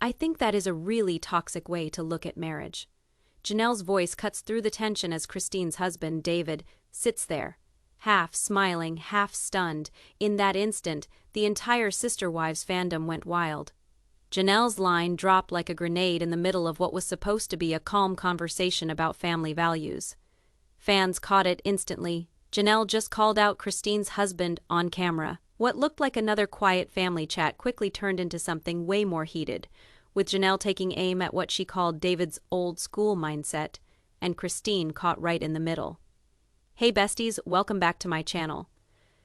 I think that is a really toxic way to look at marriage. Janelle's voice cuts through the tension as Christine's husband, David, sits there, half smiling, half stunned. In that instant, the entire Sister Wives fandom went wild. Janelle's line dropped like a grenade in the middle of what was supposed to be a calm conversation about family values. Fans caught it instantly. Janelle just called out Christine's husband on camera. What looked like another quiet family chat quickly turned into something way more heated, with Janelle taking aim at what she called David's old-school mindset, and Christine caught right in the middle. Hey besties, welcome back to my channel.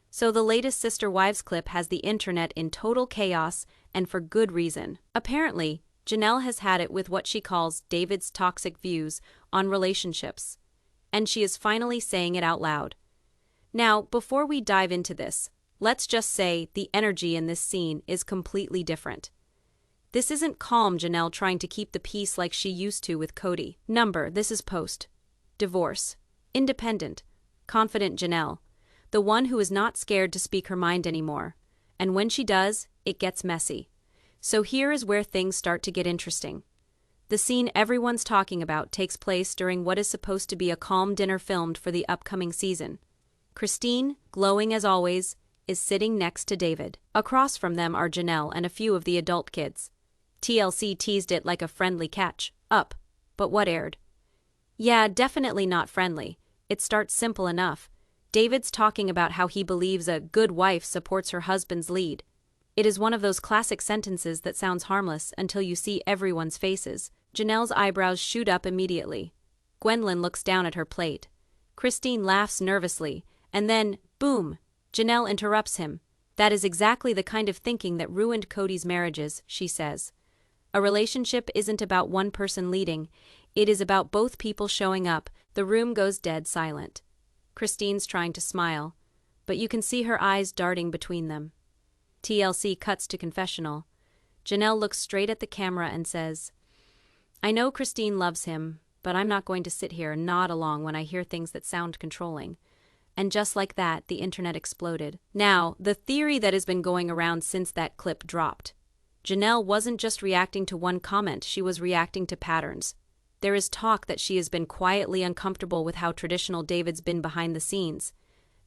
So the latest Sister Wives clip has the internet in total chaos, and for good reason. Apparently, Janelle has had it with what she calls David's toxic views on relationships, and she is finally saying it out loud. Now, before we dive into this, let's just say the energy in this scene is completely different. This isn't calm Janelle trying to keep the peace like she used to with Kody. This is post-divorce, independent, confident Janelle, the one who is not scared to speak her mind anymore. And when she does, it gets messy. So here is where things start to get interesting. The scene everyone's talking about takes place during what is supposed to be a calm dinner filmed for the upcoming season. Christine, glowing as always, is sitting next to David. Across from them are Janelle and a few of the adult kids. TLC teased it like a friendly catch-up, but what aired? Yeah, definitely not friendly. It starts simple enough. David's talking about how he believes a good wife supports her husband's lead. It is one of those classic sentences that sounds harmless until you see everyone's faces. Janelle's eyebrows shoot up immediately. Gwendolyn looks down at her plate. Christine laughs nervously, and then, boom, Janelle interrupts him. That is exactly the kind of thinking that ruined Kody's marriages, she says. A relationship isn't about one person leading, it is about both people showing up. The room goes dead silent. Christine's trying to smile, but you can see her eyes darting between them. TLC cuts to confessional. Janelle looks straight at the camera and says, I know Christine loves him, but I'm not going to sit here and nod along when I hear things that sound controlling. And just like that, the internet exploded. Now, the theory that has been going around since that clip dropped. Janelle wasn't just reacting to one comment, she was reacting to patterns. There is talk that she has been quietly uncomfortable with how traditional David's been behind the scenes,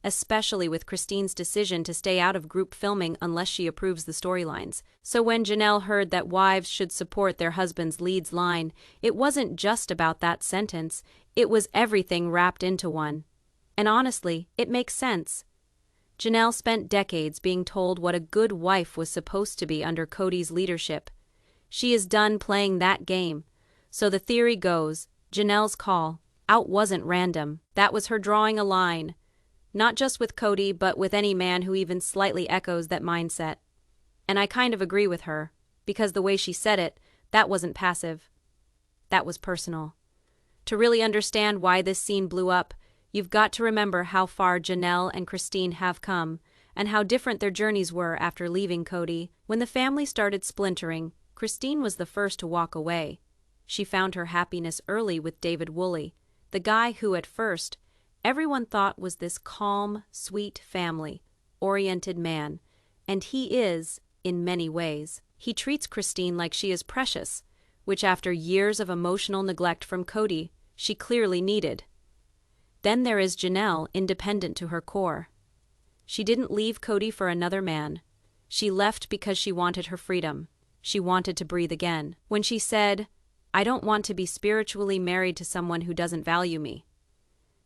especially with Christine's decision to stay out of group filming unless she approves the storylines. So when Janelle heard that wives should support their husband's leads line, it wasn't just about that sentence, it was everything wrapped into one. And honestly, it makes sense. Janelle spent decades being told what a good wife was supposed to be under Kody's leadership. She is done playing that game. So the theory goes, Janelle's call out wasn't random. That was her drawing a line. Not just with Kody, but with any man who even slightly echoes that mindset. And I kind of agree with her, because the way she said it, that wasn't passive. That was personal. To really understand why this scene blew up, you've got to remember how far Janelle and Christine have come, and how different their journeys were after leaving Kody. When the family started splintering, Christine was the first to walk away. She found her happiness early with David Woolley, the guy who at first, everyone thought was this calm, sweet family-oriented man, and he is, in many ways. He treats Christine like she is precious, which after years of emotional neglect from Kody, she clearly needed. Then there is Janelle, independent to her core. She didn't leave Kody for another man. She left because she wanted her freedom. She wanted to breathe again. When she said, I don't want to be spiritually married to someone who doesn't value me.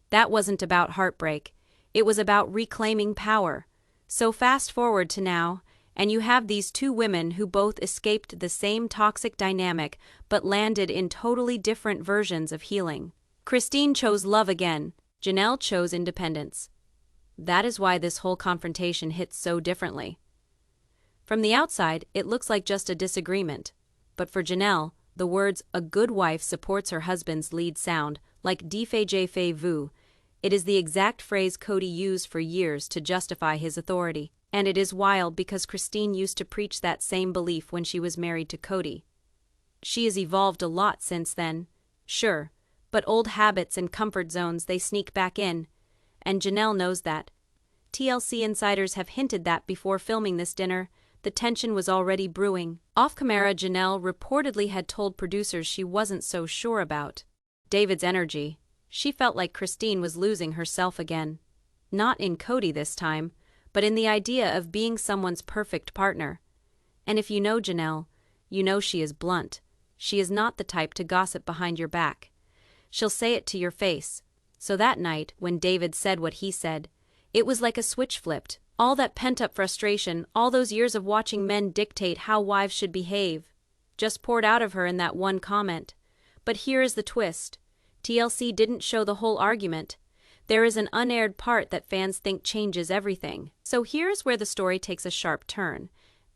That wasn't about heartbreak. It was about reclaiming power. So fast forward to now, and you have these two women who both escaped the same toxic dynamic but landed in totally different versions of healing. Christine chose love again. Janelle chose independence. That is why this whole confrontation hits so differently. From the outside, it looks like just a disagreement. But for Janelle, the words, a good wife supports her husband's lead sound like défait-vous. It is the exact phrase Kody used for years to justify his authority. And it is wild because Christine used to preach that same belief when she was married to Kody. She has evolved a lot since then, sure, but old habits and comfort zones, they sneak back in. And Janelle knows that. TLC insiders have hinted that before filming this dinner, the tension was already brewing. Off camera, Janelle reportedly had told producers she wasn't so sure about David's energy. She felt like Christine was losing herself again. Not in Kody this time, but in the idea of being someone's perfect partner. And if you know Janelle, you know she is blunt. She is not the type to gossip behind your back. She'll say it to your face. So that night, when David said what he said, it was like a switch flipped. All that pent-up frustration, all those years of watching men dictate how wives should behave, just poured out of her in that one comment. But here is the twist. TLC didn't show the whole argument. There is an unaired part that fans think changes everything. So here's where the story takes a sharp turn,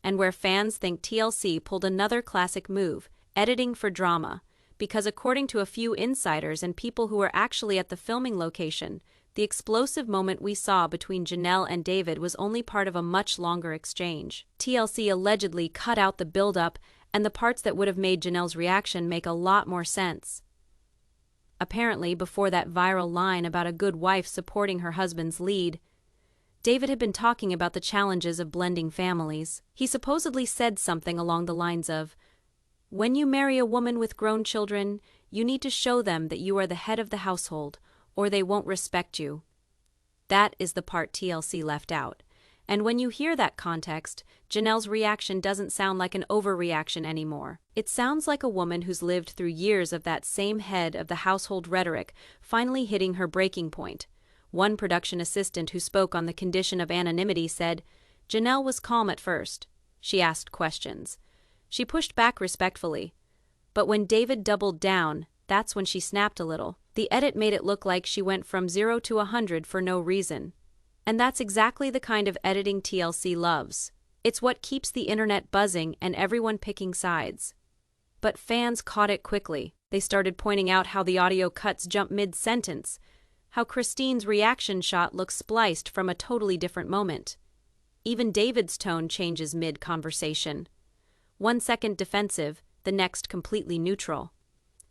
and where fans think TLC pulled another classic move, editing for drama, because according to a few insiders and people who were actually at the filming location, the explosive moment we saw between Janelle and David was only part of a much longer exchange. TLC allegedly cut out the build-up and the parts that would have made Janelle's reaction make a lot more sense. Apparently, before that viral line about a good wife supporting her husband's lead, David had been talking about the challenges of blending families. He supposedly said something along the lines of, "When you marry a woman with grown children, you need to show them that you are the head of the household, or they won't respect you." That is the part TLC left out. And when you hear that context, Janelle's reaction doesn't sound like an overreaction anymore. It sounds like a woman who's lived through years of that same head of the household rhetoric finally hitting her breaking point. One production assistant who spoke on the condition of anonymity said, "Janelle was calm at first. She asked questions. She pushed back respectfully. But when David doubled down, that's when she snapped a little. The edit made it look like she went from 0 to 100 for no reason. And that's exactly the kind of editing TLC loves. It's what keeps the internet buzzing and everyone picking sides." But fans caught it quickly. They started pointing out how the audio cuts jump mid-sentence, how Christine's reaction shot looks spliced from a totally different moment. Even David's tone changes mid-conversation. 1 second defensive, the next completely neutral.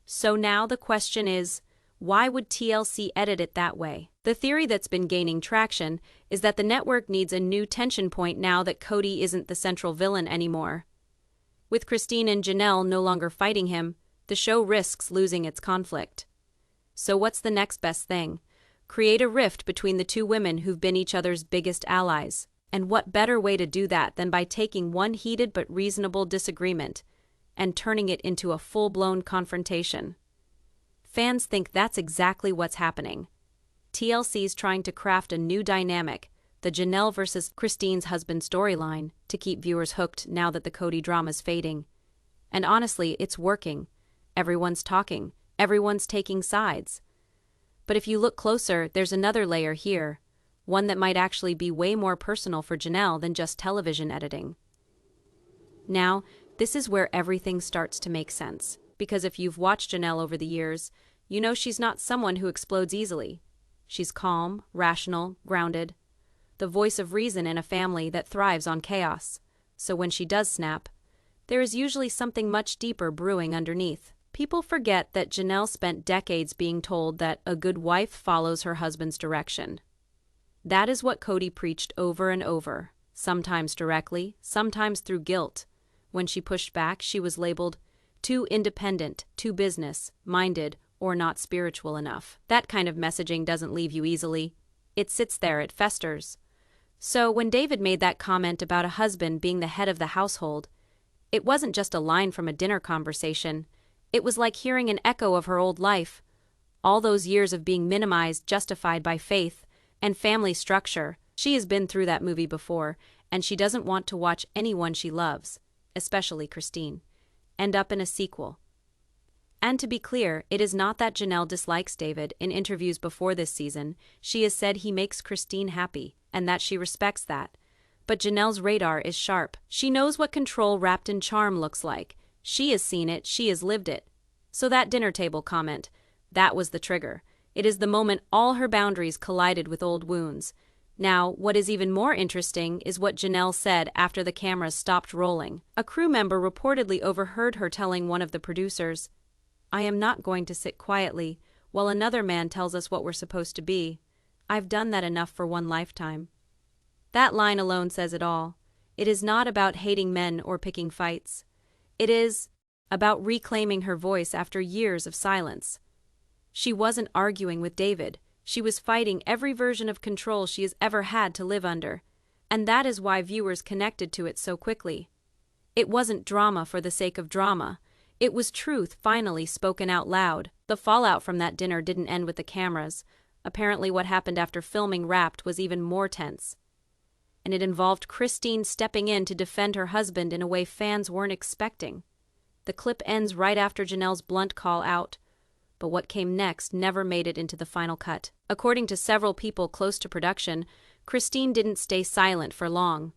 So now the question is, why would TLC edit it that way? The theory that's been gaining traction is that the network needs a new tension point now that Kody isn't the central villain anymore. With Christine and Janelle no longer fighting him, the show risks losing its conflict. So what's the next best thing? Create a rift between the two women who've been each other's biggest allies. And what better way to do that than by taking one heated but reasonable disagreement and turning it into a full-blown confrontation? Fans think that's exactly what's happening. TLC's trying to craft a new dynamic, the Janelle versus Christine's husband storyline, to keep viewers hooked now that the Kody drama's fading. And honestly, it's working. Everyone's talking. Everyone's taking sides. But if you look closer, there's another layer here, one that might actually be way more personal for Janelle than just television editing. Now, this is where everything starts to make sense. Because if you've watched Janelle over the years, you know she's not someone who explodes easily. She's calm, rational, grounded, the voice of reason in a family that thrives on chaos. So when she does snap, there is usually something much deeper brewing underneath. People forget that Janelle spent decades being told that a good wife follows her husband's direction. That is what Kody preached over and over, sometimes directly, sometimes through guilt. When she pushed back, she was labeled too independent, too business-minded, or not spiritual enough. That kind of messaging doesn't leave you easily. It sits there, it festers. So when David made that comment about a husband being the head of the household, it wasn't just a line from a dinner conversation. It was like hearing an echo of her old life. All those years of being minimized, justified by faith and family structure. She has been through that movie before, and she doesn't want to watch anyone she loves, especially Christine, end up in a sequel. And to be clear, it is not that Janelle dislikes David. In interviews before this season, she has said he makes Christine happy, and that she respects that. But Janelle's radar is sharp. She knows what control wrapped in charm looks like. She has seen it, she has lived it. So that dinner table comment, that was the trigger. It is the moment all her boundaries collided with old wounds. Now, what is even more interesting is what Janelle said after the cameras stopped rolling. A crew member reportedly overheard her telling one of the producers, "I am not going to sit quietly while another man tells us what we're supposed to be. I've done that enough for one lifetime." That line alone says it all. It is not about hating men or picking fights. It is about reclaiming her voice after years of silence. She wasn't arguing with David. She was fighting every version of control she has ever had to live under. And that is why viewers connected to it so quickly. It wasn't drama for the sake of drama. It was truth finally spoken out loud. The fallout from that dinner didn't end with the cameras. Apparently what happened after filming Wrapped was even more tense. And it involved Christine stepping in to defend her husband in a way fans weren't expecting. The clip ends right after Janelle's blunt call out, but what came next never made it into the final cut. According to several people close to production, Christine didn't stay silent for long.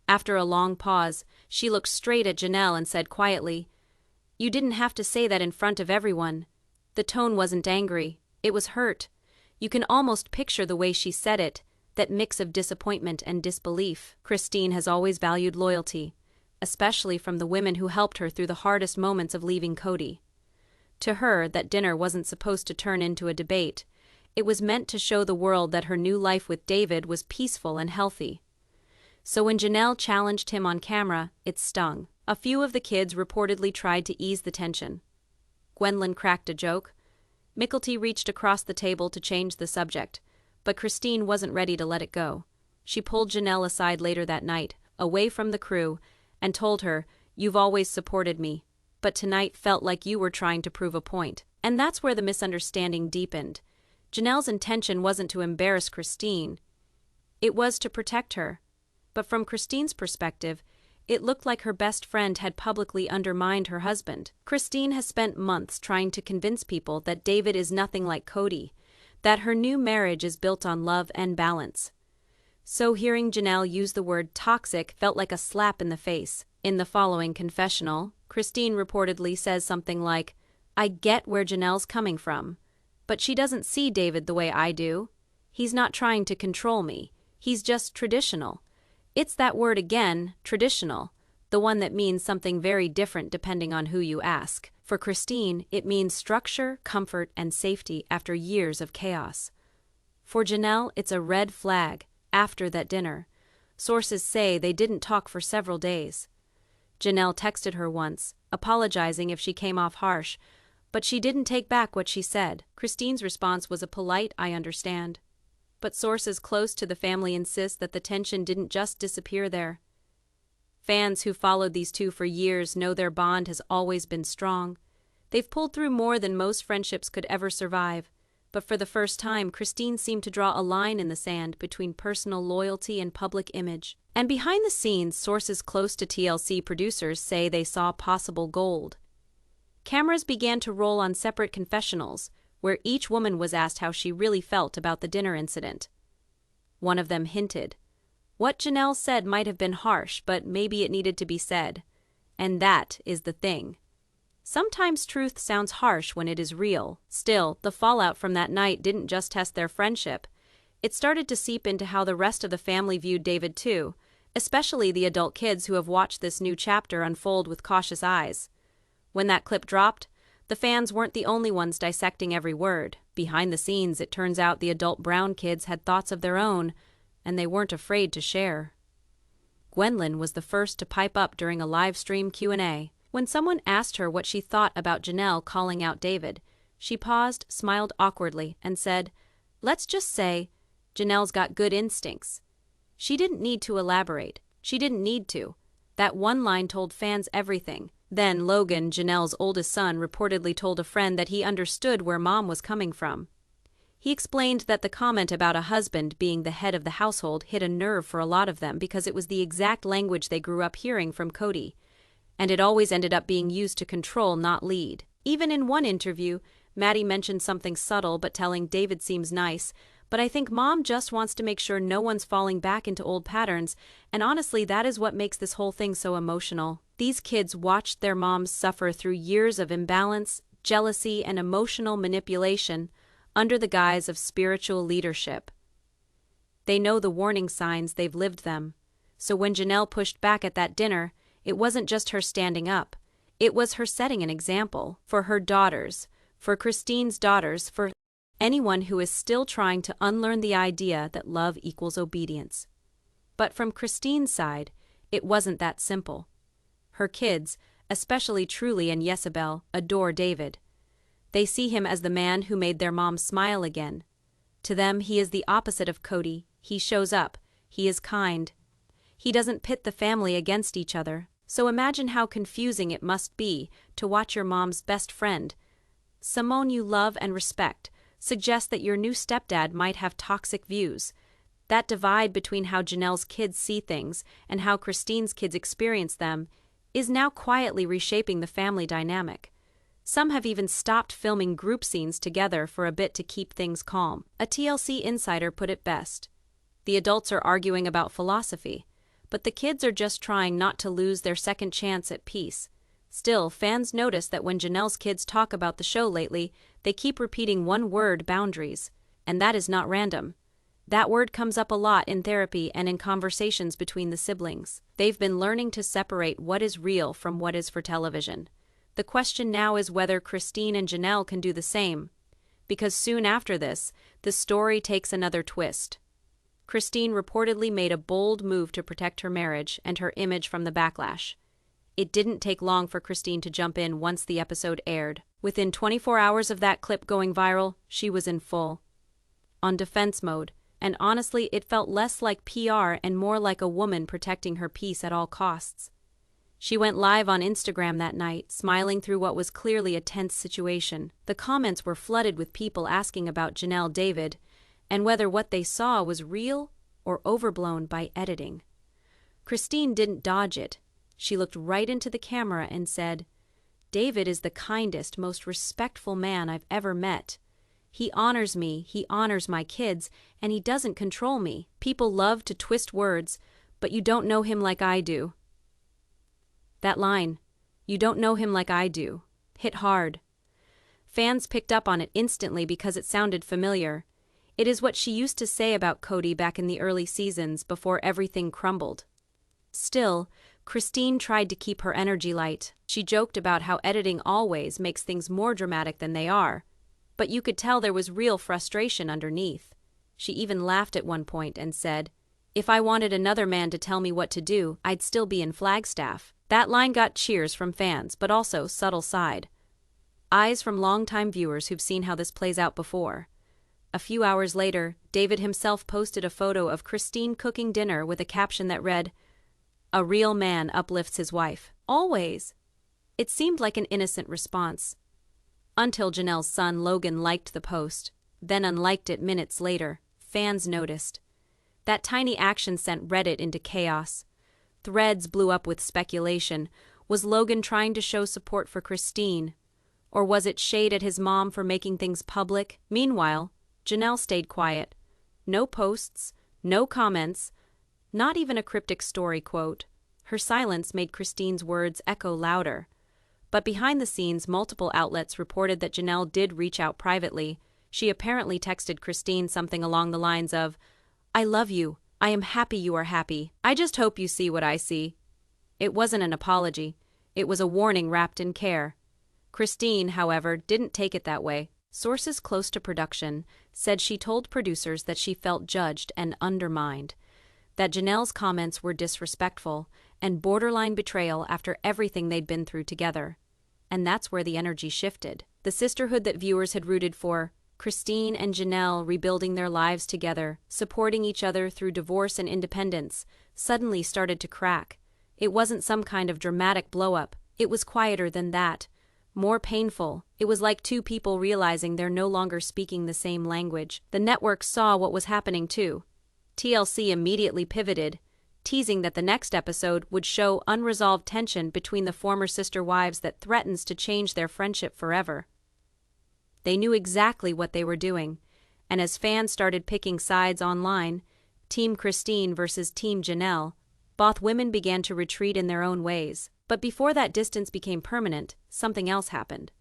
After a long pause, she looked straight at Janelle and said quietly, "You didn't have to say that in front of everyone." The tone wasn't angry, it was hurt. You can almost picture the way she said it, that mix of disappointment and disbelief. Christine has always valued loyalty, especially from the women who helped her through the hardest moments of leaving Kody. To her, that dinner wasn't supposed to turn into a debate. It was meant to show the world that her new life with David was peaceful and healthy. So when Janelle challenged him on camera, it stung. A few of the kids reportedly tried to ease the tension. Gwendolyn cracked a joke. Mickelty reached across the table to change the subject, but Christine wasn't ready to let it go. She pulled Janelle aside later that night, away from the crew, and told her, "You've always supported me, but tonight felt like you were trying to prove a point." And that's where the misunderstanding deepened. Janelle's intention wasn't to embarrass Christine. It was to protect her. But from Christine's perspective, it looked like her best friend had publicly undermined her husband. Christine has spent months trying to convince people that David is nothing like Kody, that her new marriage is built on love and balance. So hearing Janelle use the word toxic felt like a slap in the face. In the following confessional, Christine reportedly says something like, "I get where Janelle's coming from, but she doesn't see David the way I do. He's not trying to control me. He's just traditional." It's that word again, traditional, the one that means something very different depending on who you ask. For Christine, it means structure, comfort, and safety after years of chaos. For Janelle, it's a red flag. After that dinner, sources say they didn't talk for several days. Janelle texted her once, apologizing if she came off harsh, but she didn't take back what she said. Christine's response was a polite, "I understand." But sources close to the family insist that the tension didn't just disappear there. Fans who followed these two for years know their bond has always been strong. They've pulled through more than most friendships could ever survive. But for the first time, Christine seemed to draw a line in the sand between personal loyalty and public image. And behind the scenes, sources close to TLC producers say they saw possible gold. Cameras began to roll on separate confessionals, where each woman was asked how she really felt about the dinner incident. One of them hinted, "What Janelle said might have been harsh, but maybe it needed to be said." And that is the thing. Sometimes truth sounds harsh when it is real. Still, the fallout from that night didn't just test their friendship. It started to seep into how the rest of the family viewed David too, especially the adult kids who have watched this new chapter unfold with cautious eyes. When that clip dropped, the fans weren't the only ones dissecting every word. Behind the scenes, it turns out the adult Brown kids had thoughts of their own, and they weren't afraid to share. Gwendolyn was the first to pipe up during a live stream Q&A. When someone asked her what she thought about Janelle calling out David, she paused, smiled awkwardly, and said, "Let's just say, Janelle's got good instincts." She didn't need to elaborate. She didn't need to. That one line told fans everything. Then Logan, Janelle's oldest son, reportedly told a friend that he understood where Mom was coming from. He explained that the comment about a husband being the head of the household hit a nerve for a lot of them because it was the exact language they grew up hearing from Kody, and it always ended up being used to control, not lead. Even in one interview, Maddie mentioned something subtle but telling David seems nice, but I think Mom just wants to make sure no one's falling back into old patterns, and honestly that is what makes this whole thing so emotional. These kids watched their moms suffer through years of imbalance, jealousy, and emotional manipulation under the guise of spiritual leadership. They know the warning signs, they've lived them. So when Janelle pushed back at that dinner, it wasn't just her standing up. It was her setting an example for her daughters, for Christine's daughters, for anyone who is still trying to unlearn the idea that love equals obedience. But from Christine's side, it wasn't that simple. Her kids, especially Truly and Jezebel, adore David. They see him as the man who made their mom smile again. To them, he is the opposite of Kody. He shows up. He is kind. He doesn't pit the family against each other. So imagine how confusing it must be to watch your mom's best friend, someone you love and respect, suggest that your new stepdad might have toxic views. That divide between how Janelle's kids see things and how Christine's kids experience them is now quietly reshaping the family dynamic. Some have even stopped filming group scenes together for a bit to keep things calm. A TLC insider put it best. The adults are arguing about philosophy, but the kids are just trying not to lose their second chance at peace. Still, fans notice that when Janelle's kids talk about the show lately, they keep repeating one word: boundaries. And that is not random. That word comes up a lot in therapy and in conversations between the siblings. They've been learning to separate what is real from what is for television. The question now is whether Christine and Janelle can do the same. Because soon after this, the story takes another twist. Christine reportedly made a bold move to protect her marriage and her image from the backlash. It didn't take long for Christine to jump in once the episode aired. Within 24 hours of that clip going viral, she was in full on defense mode, and honestly, it felt less like PR and more like a woman protecting her peace at all costs. She went live on Instagram that night, smiling through what was clearly a tense situation. The comments were flooded with people asking about Janelle David, and whether what they saw was real or overblown by editing. Christine didn't dodge it. She looked right into the camera and said, "David is the kindest, most respectful man I've ever met. He honors me, he honors my kids, and he doesn't control me. People love to twist words, but you don't know him like I do." That line, "you don't know him like I do," hit hard. Fans picked up on it instantly because it sounded familiar. It is what she used to say about Kody back in the early seasons before everything crumbled. Still, Christine tried to keep her energy light. She joked about how editing always makes things more dramatic than they are, but you could tell there was real frustration underneath. She even laughed at one point and said, "If I wanted another man to tell me what to do, I'd still be in Flagstaff." That line got cheers from fans, but also subtle side eyes from longtime viewers who've seen how this plays out before. A few hours later, David himself posted a photo of Christine cooking dinner with a caption that read, "A real man uplifts his wife. Always." It seemed like an innocent response. Until Janelle's son Logan liked the post, then unliked it minutes later. Fans noticed. That tiny action sent Reddit into chaos. Threads blew up with speculation. Was Logan trying to show support for Christine? Or was it shade at his mom for making things public? Meanwhile, Janelle stayed quiet. No posts, no comments, not even a cryptic story quote. Her silence made Christine's words echo louder. But behind the scenes, multiple outlets reported that Janelle did reach out privately. She apparently texted Christine something along the lines of, "I love you. I am happy you are happy. I just hope you see what I see." It wasn't an apology. It was a warning wrapped in care. Christine, however, didn't take it that way. Sources close to production said she told producers that she felt judged and undermined, that Janelle's comments were disrespectful and borderline betrayal after everything they'd been through together. And that's where the energy shifted. The sisterhood that viewers had rooted for, Christine and Janelle rebuilding their lives together, supporting each other through divorce and independence, suddenly started to crack. It wasn't some kind of dramatic blow-up. It was quieter than that. More painful. It was like two people realizing they're no longer speaking the same language. The network saw what was happening too. TLC immediately pivoted, teasing that the next episode would show unresolved tension between the former sister wives that threatens to change their friendship forever. They knew exactly what they were doing, and as fans started picking sides online, Team Christine versus Team Janelle, both women began to retreat in their own ways. But before that distance became permanent, something else happened.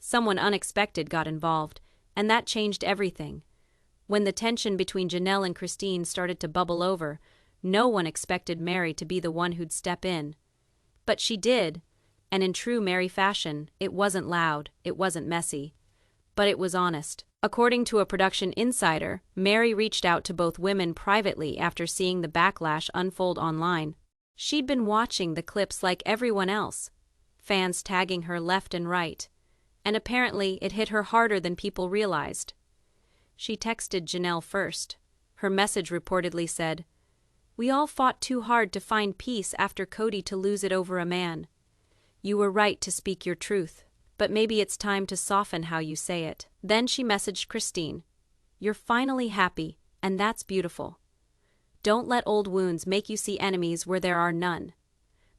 Someone unexpected got involved, and that changed everything. When the tension between Janelle and Christine started to bubble over, no one expected Meri to be the one who'd step in. But she did, and in true Meri fashion, it wasn't loud, it wasn't messy, but it was honest. According to a production insider, Meri reached out to both women privately after seeing the backlash unfold online. She'd been watching the clips like everyone else, fans tagging her left and right, and apparently it hit her harder than people realized. She texted Janelle first. Her message reportedly said, "We all fought too hard to find peace after Kody to lose it over a man. You were right to speak your truth, but maybe it's time to soften how you say it." Then she messaged Christine, "You're finally happy, and that's beautiful. Don't let old wounds make you see enemies where there are none."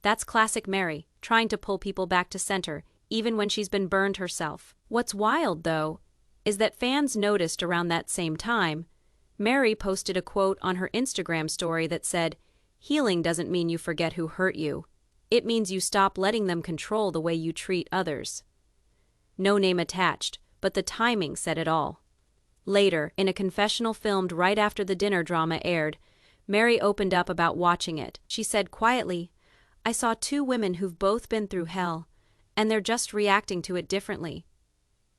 That's classic Meri, trying to pull people back to center, even when she's been burned herself. What's wild, though, is that fans noticed around that same time, Meri posted a quote on her Instagram story that said, "Healing doesn't mean you forget who hurt you. It means you stop letting them control the way you treat others." No name attached, but the timing said it all. Later, in a confessional filmed right after the dinner drama aired, Meri opened up about watching it. She said quietly, "I saw two women who've both been through hell, and they're just reacting to it differently."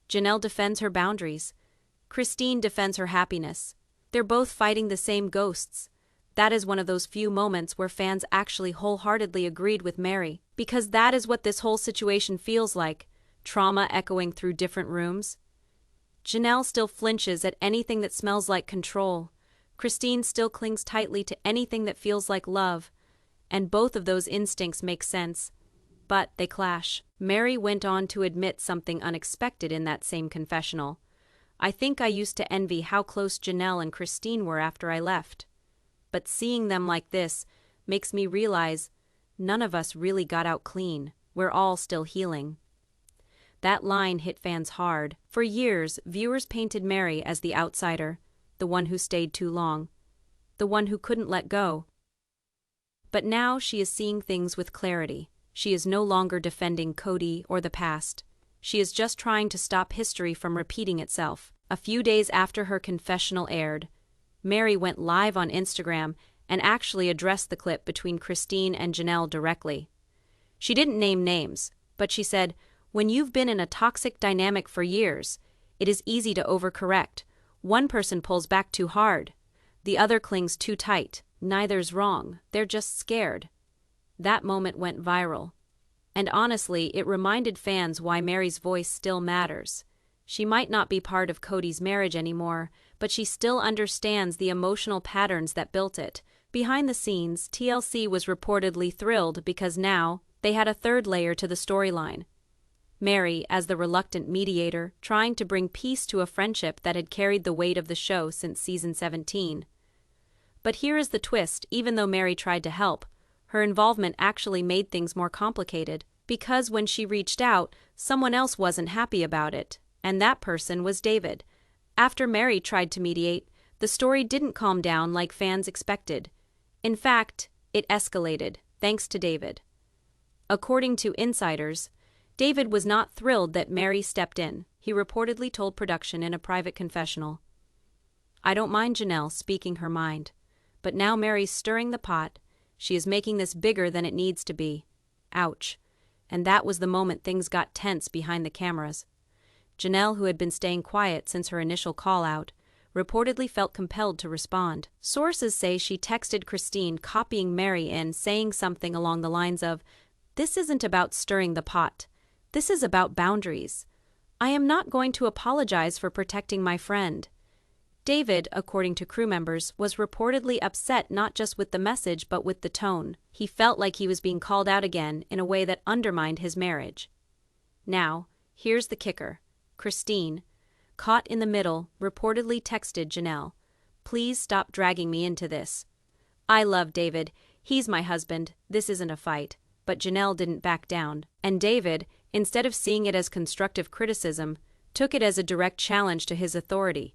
Janelle defends her boundaries. Christine defends her happiness. They're both fighting the same ghosts. That is one of those few moments where fans actually wholeheartedly agreed with Meri, because that is what this whole situation feels like, trauma echoing through different rooms. Janelle still flinches at anything that smells like control. Christine still clings tightly to anything that feels like love, and both of those instincts make sense, but they clash. Meri went on to admit something unexpected in that same confessional. "I think I used to envy how close Janelle and Christine were after I left. But seeing them like this makes me realize none of us really got out clean. We're all still healing." That line hit fans hard. For years, viewers painted Meri as the outsider, the one who stayed too long, the one who couldn't let go. But now she is seeing things with clarity. She is no longer defending Kody or the past. She is just trying to stop history from repeating itself. A few days after her confessional aired, Meri went live on Instagram and actually addressed the clip between Christine and Janelle directly. She didn't name names, but she said, "When you've been in a toxic dynamic for years, it is easy to overcorrect. One person pulls back too hard. The other clings too tight. Neither's wrong. They're just scared." That moment went viral. And honestly, it reminded fans why Meri's voice still matters. She might not be part of Kody's marriage anymore, but she still understands the emotional patterns that built it. Behind the scenes, TLC was reportedly thrilled because now they had a third layer to the storyline. Meri, as the reluctant mediator, trying to bring peace to a friendship that had carried the weight of the show since season 17. But here is the twist: even though Meri tried to help, her involvement actually made things more complicated, because when she reached out, someone else wasn't happy about it, and that person was David. After Meri tried to mediate, the story didn't calm down like fans expected. In fact, it escalated, thanks to David. According to insiders, David was not thrilled that Meri stepped in. He reportedly told production in a private confessional, "I don't mind Janelle speaking her mind, but now Meri's stirring the pot. She is making this bigger than it needs to be. Ouch." And that was the moment things got tense behind the cameras. Janelle, who had been staying quiet since her initial call-out, reportedly felt compelled to respond. Sources say she texted Christine, copying Meri in, saying something along the lines of, "This isn't about stirring the pot. This is about boundaries. I am not going to apologize for protecting my friend." David, according to crew members, was reportedly upset not just with the message but with the tone. He felt like he was being called out again in a way that undermined his marriage. Now, here's the kicker. Christine, caught in the middle, reportedly texted Janelle, "Please stop dragging me into this. I love David. He's my husband. This isn't a fight." But Janelle didn't back down. And David, instead of seeing it as constructive criticism, took it as a direct challenge to his authority.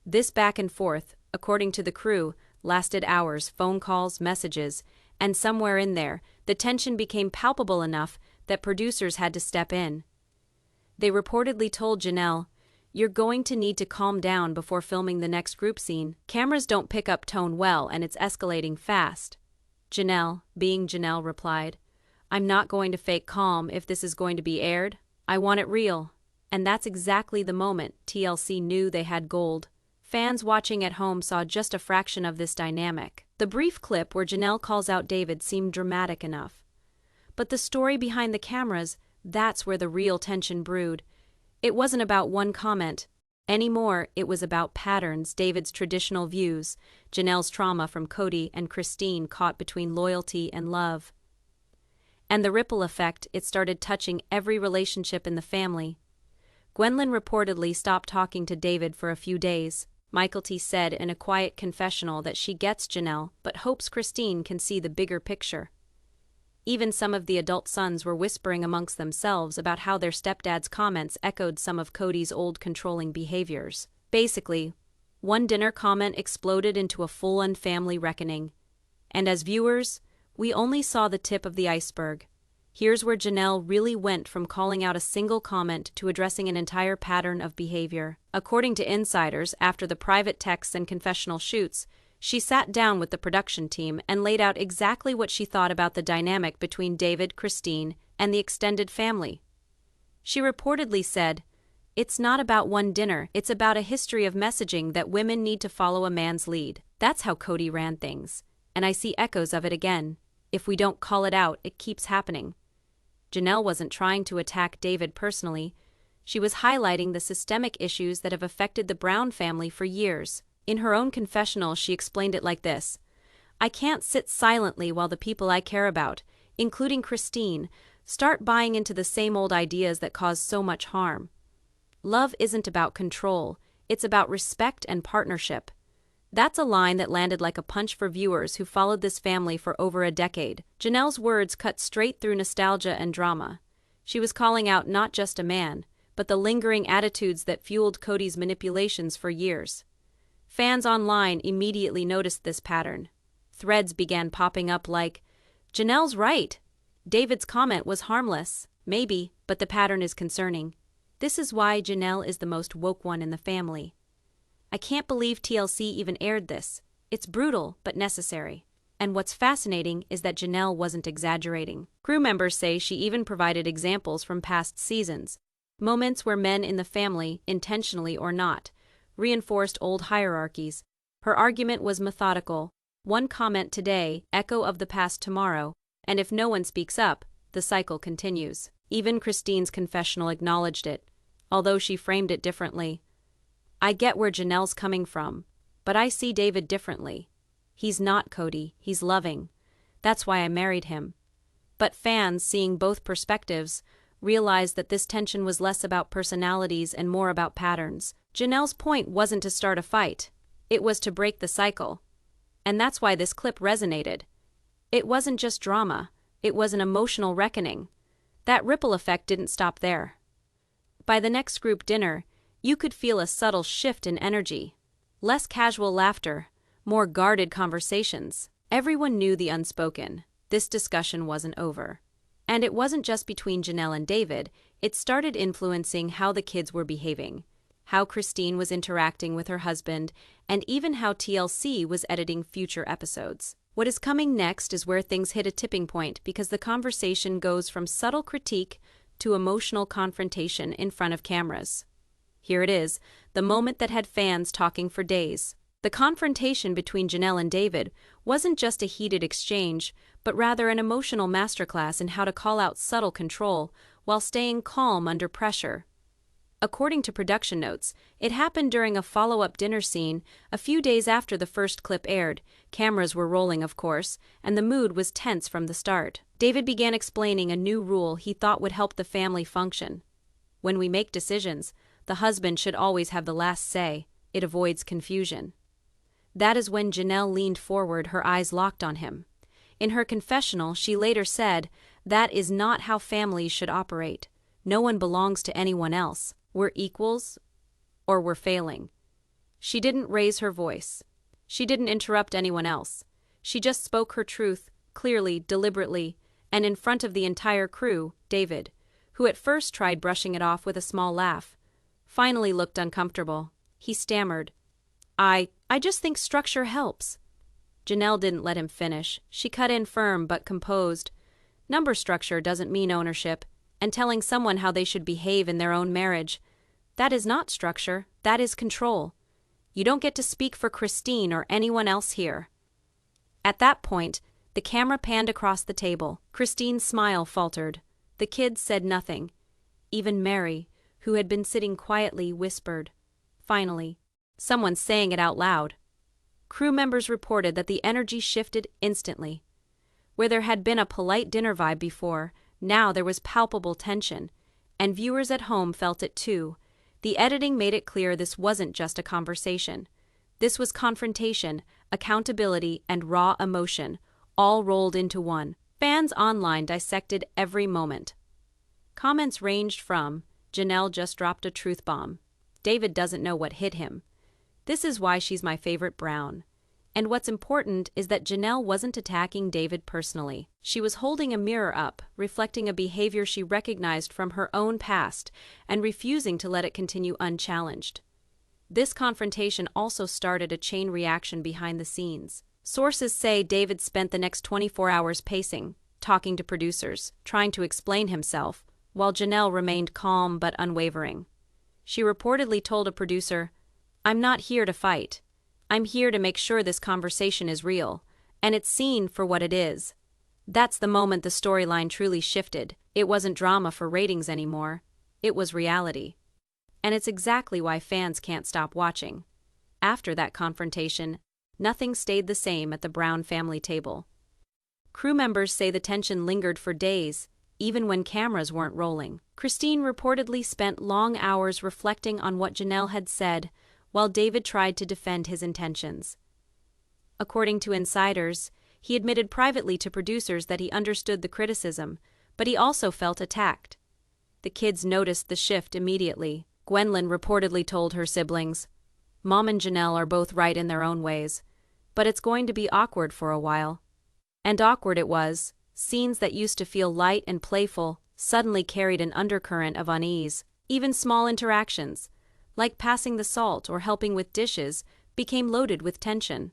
This back and forth, according to the crew, lasted hours, phone calls, messages, and somewhere in there, the tension became palpable enough that producers had to step in. They reportedly told Janelle, "You're going to need to calm down before filming the next group scene. Cameras don't pick up tone well and it's escalating fast." Janelle, being Janelle, replied, "I'm not going to fake calm if this is going to be aired. I want it real." And that's exactly the moment TLC knew they had gold. Fans watching at home saw just a fraction of this dynamic. The brief clip where Janelle calls out David seemed dramatic enough. But the story behind the cameras, that's where the real tension brewed. It wasn't about one comment. Anymore, it was about patterns, David's traditional views, Janelle's trauma from Kody and Christine caught between loyalty and love. And the ripple effect, it started touching every relationship in the family. Gwendolyn reportedly stopped talking to David for a few days. Michael T. said in a quiet confessional that she gets Janelle but hopes Christine can see the bigger picture. Even some of the adult sons were whispering amongst themselves about how their stepdad's comments echoed some of Kody's old controlling behaviors. Basically, one dinner comment exploded into a full-on family reckoning. And as viewers, we only saw the tip of the iceberg. Here's where Janelle really went from calling out a single comment to addressing an entire pattern of behavior. According to insiders, after the private texts and confessional shoots, she sat down with the production team and laid out exactly what she thought about the dynamic between David, Christine, and the extended family. She reportedly said, "It's not about one dinner, it's about a history of messaging that women need to follow a man's lead. That's how Kody ran things. And I see echoes of it again. If we don't call it out, it keeps happening." Janelle wasn't trying to attack David personally. She was highlighting the systemic issues that have affected the Brown family for years. In her own confessional, she explained it like this: "I can't sit silently while the people I care about, including Christine, start buying into the same old ideas that cause so much harm. Love isn't about control, it's about respect and partnership." That's a line that landed like a punch for viewers who followed this family for over a decade. Janelle's words cut straight through nostalgia and drama. She was calling out not just a man, but the lingering attitudes that fueled Kody's manipulations for years. Fans online immediately noticed this pattern. Threads began popping up like, "Janelle's right. David's comment was harmless. Maybe, but the pattern is concerning. This is why Janelle is the most woke one in the family. I can't believe TLC even aired this. It's brutal, but necessary." And what's fascinating is that Janelle wasn't exaggerating. Crew members say she even provided examples from past seasons, moments where men in the family, intentionally or not, reinforced old hierarchies. Her argument was methodical. One comment today, echo of the past tomorrow, and if no one speaks up, the cycle continues. Even Christine's confessional acknowledged it, although she framed it differently. "I get where Janelle's coming from, but I see David differently. He's not Kody, he's loving. That's why I married him." But fans, seeing both perspectives, realized that this tension was less about personalities and more about patterns. Janelle's point wasn't to start a fight, it was to break the cycle. And that's why this clip resonated. It wasn't just drama, it was an emotional reckoning. That ripple effect didn't stop there. By the next group dinner, you could feel a subtle shift in energy. Less casual laughter, more guarded conversations. Everyone knew the unspoken. This discussion wasn't over. And it wasn't just between Janelle and David, it started influencing how the kids were behaving, how Christine was interacting with her husband, and even how TLC was editing future episodes. What is coming next is where things hit a tipping point because the conversation goes from subtle critique to emotional confrontation in front of cameras. Here it is, the moment that had fans talking for days. The confrontation between Janelle and David wasn't just a heated exchange, but rather an emotional masterclass in how to call out subtle control while staying calm under pressure. According to production notes, it happened during a follow-up dinner scene a few days after the first clip aired. Cameras were rolling, of course, and the mood was tense from the start. David began explaining a new rule he thought would help the family function. "When we make decisions, the husband should always have the last say. It avoids confusion." That is when Janelle leaned forward, her eyes locked on him. In her confessional, she later said, "That is not how families should operate. No one belongs to anyone else. We're equals, or we're failing." She didn't raise her voice. She didn't interrupt anyone else. She just spoke her truth, clearly, deliberately, and in front of the entire crew. David, who at first tried brushing it off with a small laugh, finally looked uncomfortable. He stammered, I just think structure helps." Janelle didn't let him finish. She cut in firm but composed. "Number structure doesn't mean ownership, and telling someone how they should behave in their own marriage. That is not structure, that is control. You don't get to speak for Christine or anyone else here." At that point, the camera panned across the table. Christine's smile faltered. The kids said nothing. Even Meri, who had been sitting quietly, whispered. Finally, someone saying it out loud. Crew members reported that the energy shifted instantly. Where there had been a polite dinner vibe before, now there was palpable tension, and viewers at home felt it too. The editing made it clear this wasn't just a conversation. This was confrontation, accountability, and raw emotion, all rolled into one. Fans online dissected every moment. Comments ranged from, "Janelle just dropped a truth bomb. David doesn't know what hit him. This is why she's my favorite Brown." And what's important is that Janelle wasn't attacking David personally. She was holding a mirror up, reflecting a behavior she recognized from her own past, and refusing to let it continue unchallenged. This confrontation also started a chain reaction behind the scenes. Sources say David spent the next 24 hours pacing, talking to producers, trying to explain himself, while Janelle remained calm but unwavering. She reportedly told a producer, "I'm not here to fight. I'm here to make sure this conversation is real, and it's seen for what it is." That's the moment the storyline truly shifted. It wasn't drama for ratings anymore. It was reality. And it's exactly why fans can't stop watching. After that confrontation, nothing stayed the same at the Brown family table. Crew members say the tension lingered for days, even when cameras weren't rolling. Christine reportedly spent long hours reflecting on what Janelle had said, while David tried to defend his intentions. According to insiders, he admitted privately to producers that he understood the criticism, but he also felt attacked. The kids noticed the shift immediately. Gwendolyn reportedly told her siblings, "Mom and Janelle are both right in their own ways, but it's going to be awkward for a while." And awkward it was. Scenes that used to feel light and playful suddenly carried an undercurrent of unease. Even small interactions, like passing the salt or helping with dishes, became loaded with tension.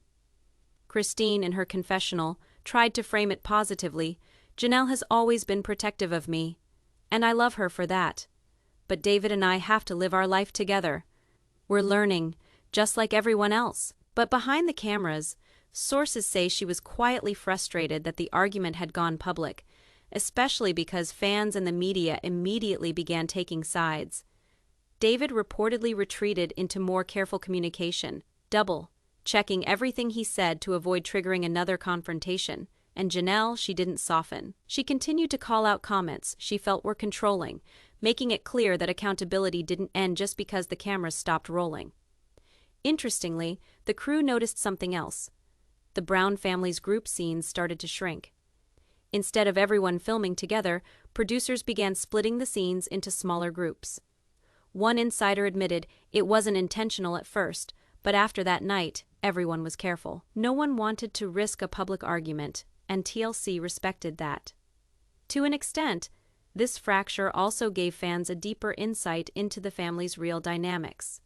Christine, in her confessional, tried to frame it positively. "Janelle has always been protective of me, and I love her for that. But David and I have to live our life together. We're learning, just like everyone else." But behind the cameras, sources say she was quietly frustrated that the argument had gone public, especially because fans and the media immediately began taking sides. David reportedly retreated into more careful communication, double-checking everything he said to avoid triggering another confrontation, and Janelle, she didn't soften. She continued to call out comments she felt were controlling, making it clear that accountability didn't end just because the cameras stopped rolling. Interestingly, the crew noticed something else. The Brown family's group scenes started to shrink. Instead of everyone filming together, producers began splitting the scenes into smaller groups. One insider admitted it wasn't intentional at first, but after that night, everyone was careful. No one wanted to risk a public argument, and TLC respected that. To an extent, this fracture also gave fans a deeper insight into the family's real dynamics.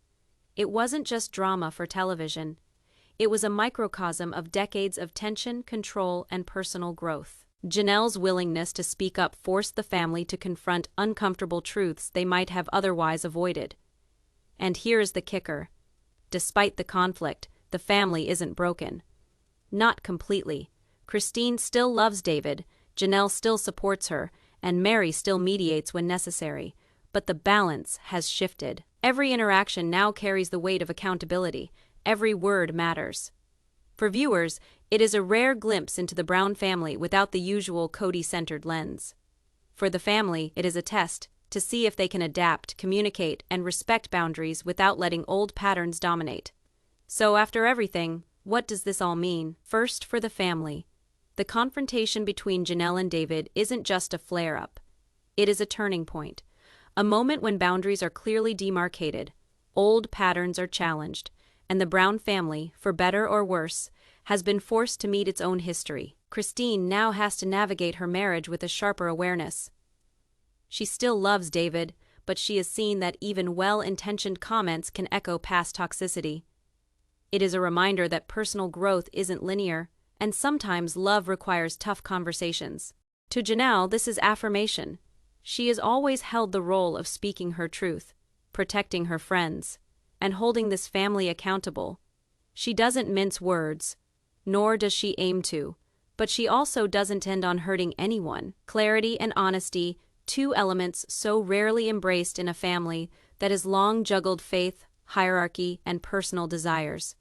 It wasn't just drama for television. It was a microcosm of decades of tension, control, and personal growth. Janelle's willingness to speak up forced the family to confront uncomfortable truths they might have otherwise avoided. And here's the kicker. Despite the conflict, the family isn't broken. Not completely. Christine still loves David, Janelle still supports her, and Meri still mediates when necessary. But the balance has shifted. Every interaction now carries the weight of accountability. Every word matters. For viewers, it is a rare glimpse into the Brown family without the usual Kody-centered lens. For the family, it is a test to see if they can adapt, communicate, and respect boundaries without letting old patterns dominate. So after everything, what does this all mean? First, for the family. The confrontation between Janelle and David isn't just a flare-up. It is a turning point. A moment when boundaries are clearly demarcated, old patterns are challenged, and the Brown family, for better or worse, has been forced to meet its own history. Christine now has to navigate her marriage with a sharper awareness. She still loves David, but she has seen that even well-intentioned comments can echo past toxicity. It is a reminder that personal growth isn't linear, and sometimes love requires tough conversations. To Janelle, this is affirmation. She has always held the role of speaking her truth, protecting her friends, and holding this family accountable. She doesn't mince words. nor does she aim to. But she also doesn't intend on hurting anyone. Clarity and honesty, two elements so rarely embraced in a family that has long juggled faith, hierarchy, and personal desires.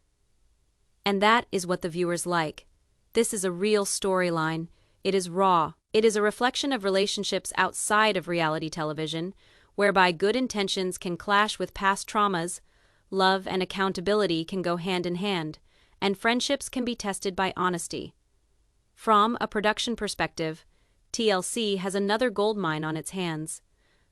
And that is what the viewers like. This is a real storyline. It is raw. It is a reflection of relationships outside of reality television, whereby good intentions can clash with past traumas, love and accountability can go hand in hand, and friendships can be tested by honesty. From a production perspective, TLC has another goldmine on its hands.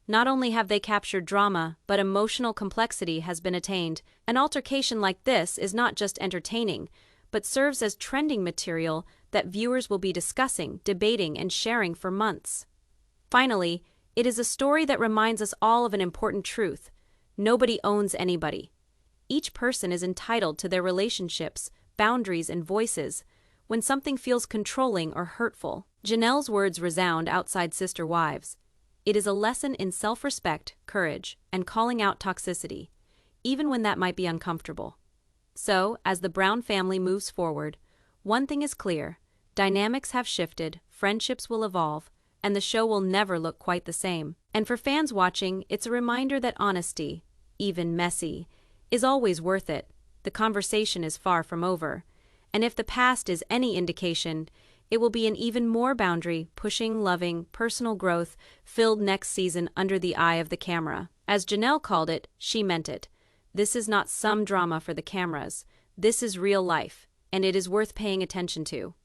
Not only have they captured drama, but emotional complexity has been attained. An altercation like this is not just entertaining, but serves as trending material that viewers will be discussing, debating, and sharing for months. Finally, it is a story that reminds us all of an important truth. Nobody owns anybody. Each person is entitled to their relationships, boundaries, and voices. When something feels controlling or hurtful, Janelle's words resound outside Sister Wives. It is a lesson in self-respect, courage, and calling out toxicity, even when that might be uncomfortable. So, as the Brown family moves forward, one thing is clear: dynamics have shifted, friendships will evolve, and the show will never look quite the same. And for fans watching, it's a reminder that honesty, even messy, is always worth it. The conversation is far from over, and if the past is any indication, it will be an even more boundary-pushing, loving, personal growth-filled next season under the eye of the camera. As Janelle called it, she meant it. This is not some drama for the cameras. This is real life, and it is worth paying attention to.